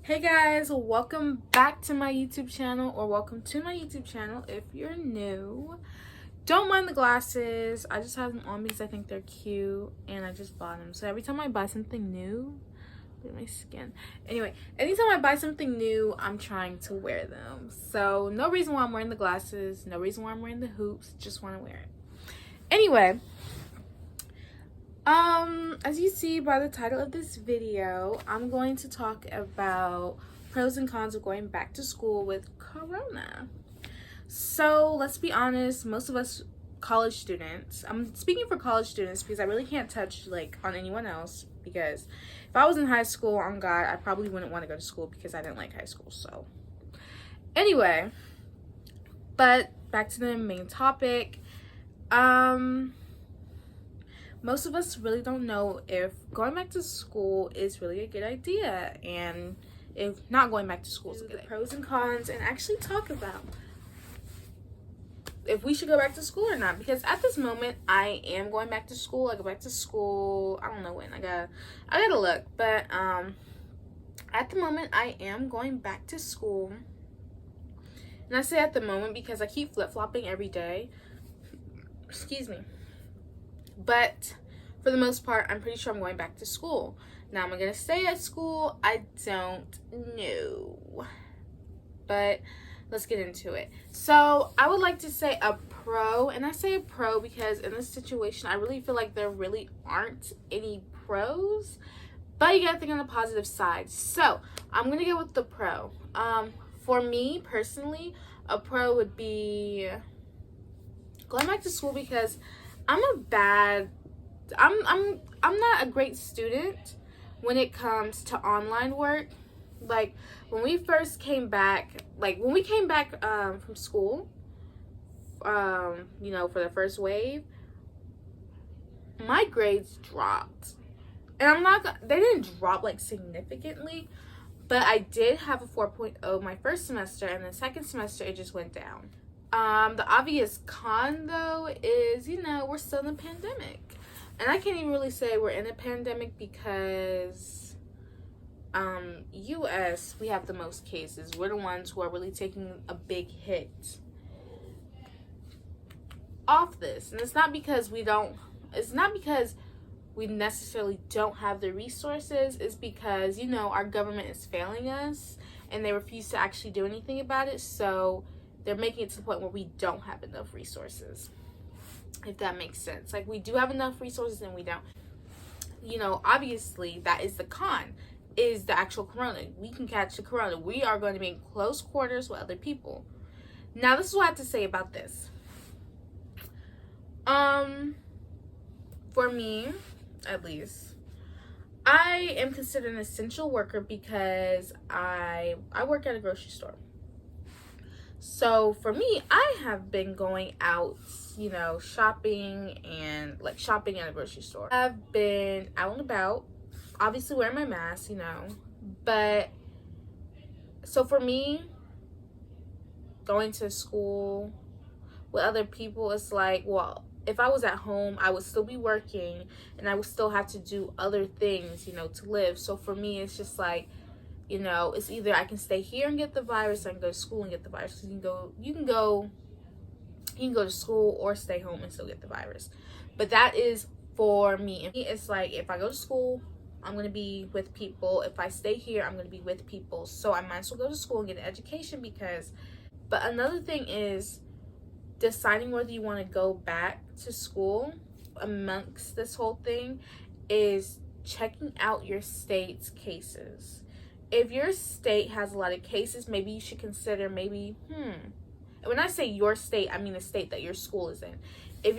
Hey guys, welcome back to my YouTube channel, or welcome to my YouTube channel if you're new. Don't mind the glasses. I just have them on because I think they're cute and I just bought them. So every time I buy something new, look at my skin. Anyway, anytime I buy something new, I'm trying to wear them. So no reason why I'm wearing the glasses, no reason why I'm wearing the hoops, just want to wear it. Anyway, as you see by the title of this video, I'm going to talk about pros and cons of going back to school with Corona. So let's be honest, most of us college students, I'm speaking for college students because I really can't touch on anyone else, because if I was in high school, on God, I probably wouldn't want to go to school because I didn't like high school. So anyway, but back to the main topic. Most of us really don't know if going back to school is really a good idea, and if not going back to school is a good idea. Pros and cons, and actually talk about if we should go back to school or not, because at this moment I am going back to school. I go back to school, I don't know when, I gotta look, but at the moment I am going back to school. And I say at the moment because I keep flip-flopping every day. Excuse me. But for the most part, I'm pretty sure I'm going back to school. Now, am I going to stay at school? I don't know. But let's get into it. So I would like to say a pro, and I say a pro because in this situation, I really feel like there really aren't any pros. But you got to think on the positive side. So I'm going to go with the pro. For me personally, a pro would be going back to school because I'm not a great student when it comes to online work. Like when we first came back, from school, for the first wave, my grades dropped. And they didn't drop significantly, but I did have a 4.0 my first semester, and the second semester it just went down. The obvious con, though, is, we're still in a pandemic. And I can't even really say we're in a pandemic because, U.S., we have the most cases. We're the ones who are really taking a big hit off this. And it's not because we necessarily don't have the resources. It's because, our government is failing us and they refuse to actually do anything about it. So they're making it to the point where we don't have enough resources, if that makes sense. We do have enough resources and we don't. Obviously, that is the con, is the actual corona. We can catch the corona. We are going to be in close quarters with other people. Now, this is what I have to say about this. For me, at least, I am considered an essential worker because I work at a grocery store. So for me, I have been going out, shopping shopping at a grocery store. I've been out and about, obviously wearing my mask, but so for me, going to school with other people, it's if I was at home, I would still be working and I would still have to do other things, to live. So for me, it's just it's either I can stay here and get the virus, or I can go to school and get the virus. Because you can go to school or stay home and still get the virus. But that is for me. It's if I go to school, I'm going to be with people. If I stay here, I'm going to be with people. So I might as well go to school and get an education But another thing is deciding whether you want to go back to school amongst this whole thing is checking out your state's cases. If your state has a lot of cases, maybe you should consider and when I say your state, I mean the state that your school is in. If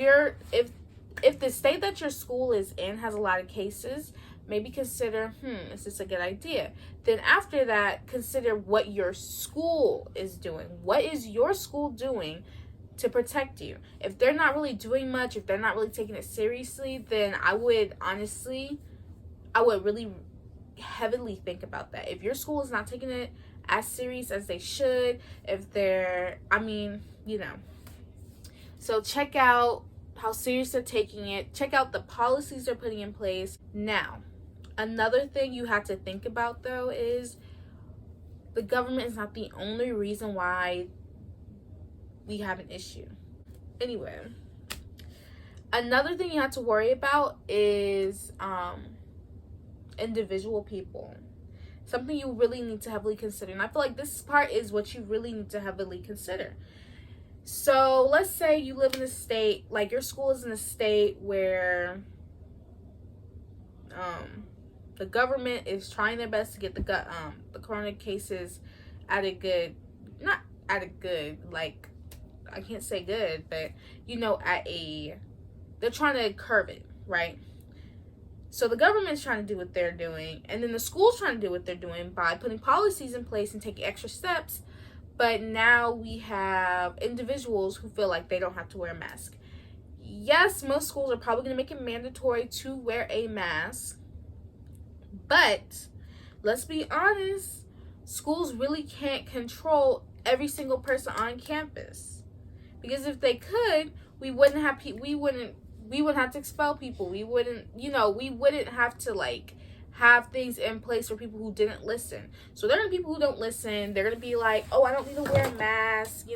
the state that your school is in has a lot of cases, maybe consider, is this a good idea? Then after that, consider what your school is doing. What is your school doing to protect you? If they're not really doing much, if they're not really taking it seriously, then I would really heavily think about that. If your school is not taking it as serious as they should, so check out how serious they're taking it. Check out the policies they're putting in place. Now, another thing you have to think about, though, is the government is not the only reason why we have an issue. Anyway, another thing you have to worry about is individual people. Something you really need to heavily consider. And I feel like this part is what you really need to heavily consider. So let's say you live in a state, like your school is in a state where the government is trying their best to get the corona cases at a good, not at a good, like, I can't say good, but they're trying to curb it, right? So the government's trying to do what they're doing, and then the school's trying to do what they're doing by putting policies in place and taking extra steps. But now we have individuals who feel like they don't have to wear a mask. Yes, most schools are probably going to make it mandatory to wear a mask. But let's be honest, schools really can't control every single person on campus. Because if they could, we wouldn't have to expel people. We wouldn't have to have things in place for people who didn't listen. So there are people who don't listen. They're going to be like, oh, I don't need to wear a mask,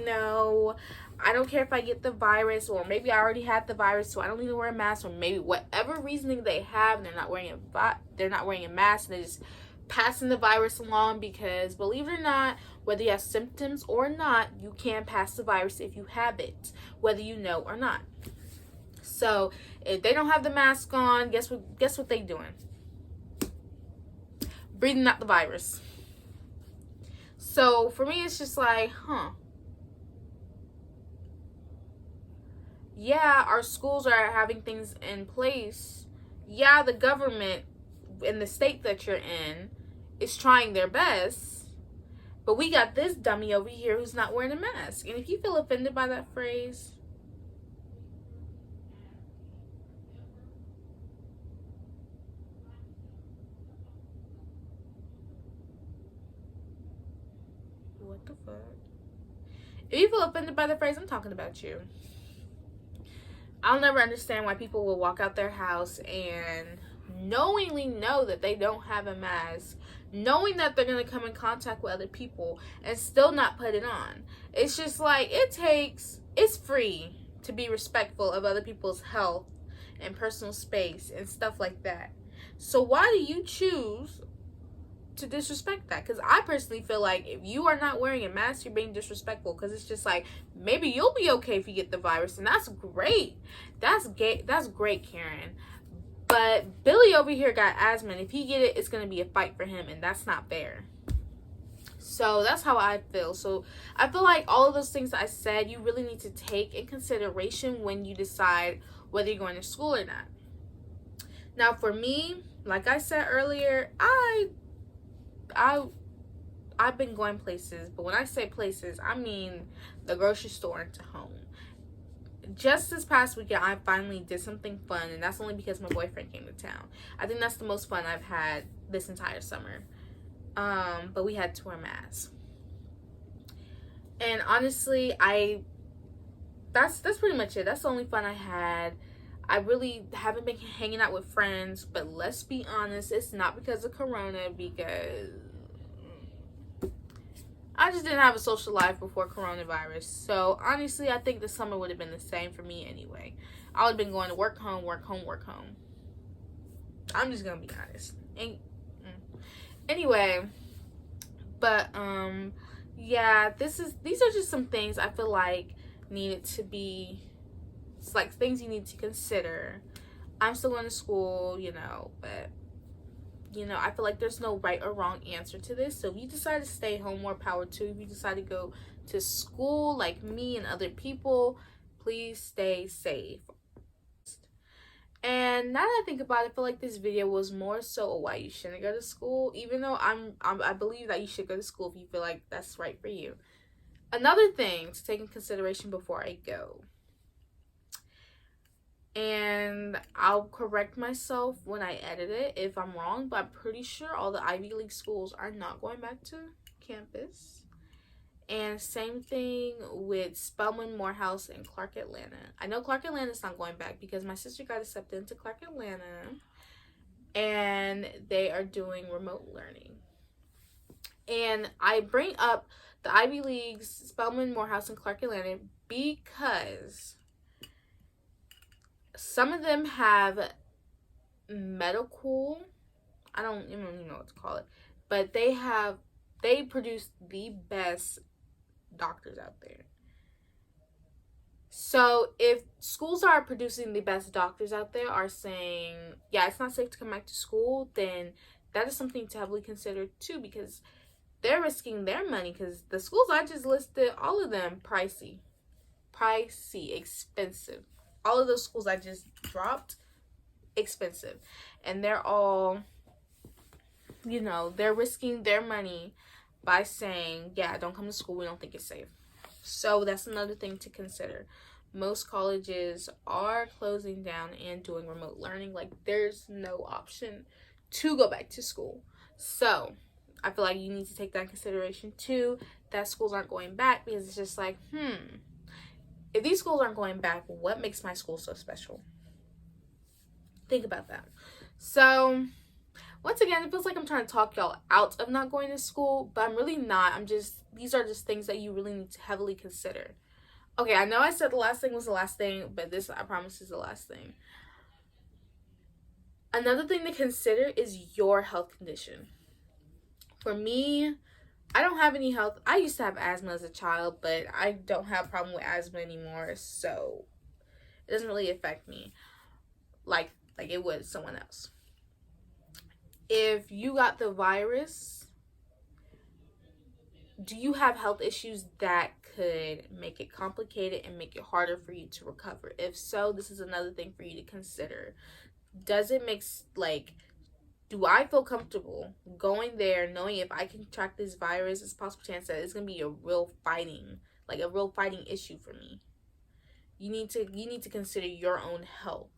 I don't care if I get the virus, or maybe I already had the virus, so I don't need to wear a mask, or maybe whatever reasoning they have, they're not wearing a mask, and they're just passing the virus along. Because believe it or not, whether you have symptoms or not, you can pass the virus if you have it, whether you know or not. So if they don't have the mask on, guess what they doing? Breathing out the virus. So for me, it's just like, yeah, our schools are having things in place. Yeah, the government in the state that you're in is trying their best. But we got this dummy over here who's not wearing a mask. And if you feel offended by that phrase, what the fuck? If you feel offended by the phrase, I'm talking about you. I'll never understand why people will walk out their house and knowingly know that they don't have a mask, knowing that they're going to come in contact with other people, and still not put it on. It's just like, it's free to be respectful of other people's health and personal space and stuff like that. So why do you choose to disrespect that? Because I personally feel like if you are not wearing a mask, you're being disrespectful. Because it's just like, maybe you'll be okay if you get the virus, and that's great. That's great, Karen. But Billy over here got asthma, and if he get it, it's going to be a fight for him, and that's not fair. So that's how I feel. So I feel like all of those things that I said, you really need to take in consideration when you decide whether you're going to school or not. Now for me, like I said earlier, I've been going places, but when I say places, I mean the grocery store into home. Just this past weekend, I finally did something fun, and that's only because my boyfriend came to town. I think that's the most fun I've had this entire summer. But we had to wear masks. And honestly, that's pretty much it. That's the only fun I had. I really haven't been hanging out with friends, but let's be honest, it's not because of Corona, because I just didn't have a social life before coronavirus. So honestly, I think the summer would have been the same for me anyway. I would have been going to work, home, work, home, work, home. I'm just gonna be honest. Anyway, but yeah, these are just some things I feel like needed to be. It's like things you need to consider. I'm still going to school, but I feel like there's no right or wrong answer to this. So if you decide to stay home, more power to you. If you decide to go to school like me and other people, please stay safe. And now that I think about it, I feel like this video was more so why you shouldn't go to school, even though I believe that you should go to school if you feel like that's right for you. Another thing to take in consideration before I go, and I'll correct myself when I edit it if I'm wrong, but I'm pretty sure all the Ivy League schools are not going back to campus. And same thing with Spelman, Morehouse, and Clark Atlanta. I know Clark Atlanta's not going back because my sister got accepted into Clark Atlanta, and they are doing remote learning. And I bring up the Ivy Leagues, Spelman, Morehouse, and Clark Atlanta, because some of them have medical, I don't even know what to call it, but they produce the best doctors out there. So if schools are producing the best doctors out there are saying, yeah, it's not safe to come back to school, then that is something to heavily consider too, because they're risking their money, because the schools I just listed, all of them pricey, expensive. All of those schools I just dropped, expensive. And they're all, they're risking their money by saying, yeah, don't come to school, we don't think it's safe. So that's another thing to consider. Most colleges are closing down and doing remote learning. Like, there's no option to go back to school. So I feel like you need to take that in consideration too, that schools aren't going back, because it's just like, if these schools aren't going back, what makes my school so special? Think about that. So once again, it feels like I'm trying to talk y'all out of not going to school, but I'm really not. These are just things that you really need to heavily consider. Okay, I know I said the last thing was the last thing, but this, I promise, is the last thing. Another thing to consider is your health condition. For me, I don't have any health. I used to have asthma as a child, but I don't have a problem with asthma anymore, so it doesn't really affect me like it would someone else. If you got the virus, do you have health issues that could make it complicated and make it harder for you to recover? If so, this is another thing for you to consider. Does it make, do I feel comfortable going there knowing if I contract this virus, there's a possible chance that it's going to be a real fighting issue for me? You need to consider your own health.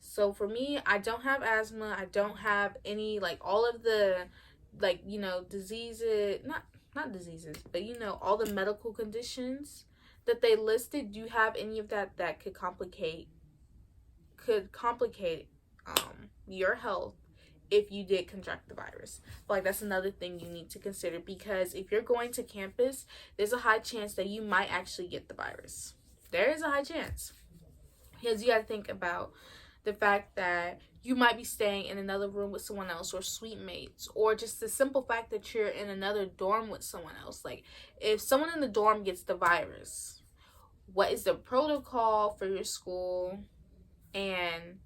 So for me, I don't have asthma. I don't have any, all of the, diseases, not diseases, but, all the medical conditions that they listed. Do you have any of that could complicate your health if you did contract the virus? But that's another thing you need to consider, because if you're going to campus, there's a high chance that you might actually get the virus. There is a high chance, because you got to think about the fact that you might be staying in another room with someone else, or suite mates, or just the simple fact that you're in another dorm with someone else. If someone in the dorm gets the virus, what is the protocol for your school? And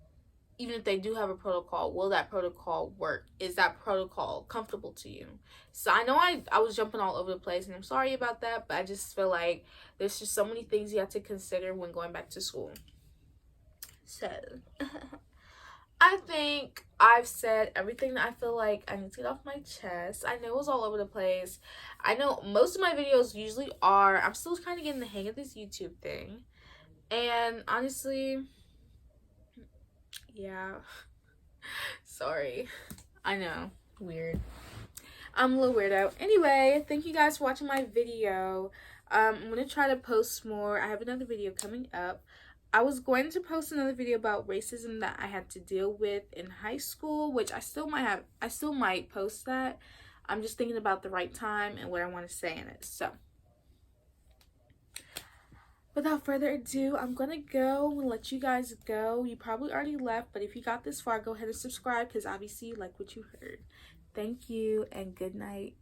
even if they do have a protocol, will that protocol work? Is that protocol comfortable to you? So I know I was jumping all over the place, and I'm sorry about that, but I just feel like there's just so many things you have to consider when going back to school. So I think I've said everything that I feel like I need to get off my chest. I know it was all over the place. I know most of my videos usually are. I'm still kind of getting the hang of this YouTube thing. And honestly, yeah. Sorry. I know. Weird. I'm a little weird out. Anyway, thank you guys for watching my video. I'm going to try to post more. I have another video coming up. I was going to post another video about racism that I had to deal with in high school, which I still might post that. I'm just thinking about the right time and what I want to say in it. So without further ado, I'm gonna go and let you guys go. You probably already left, but if you got this far, go ahead and subscribe, because obviously you like what you heard. Thank you and good night.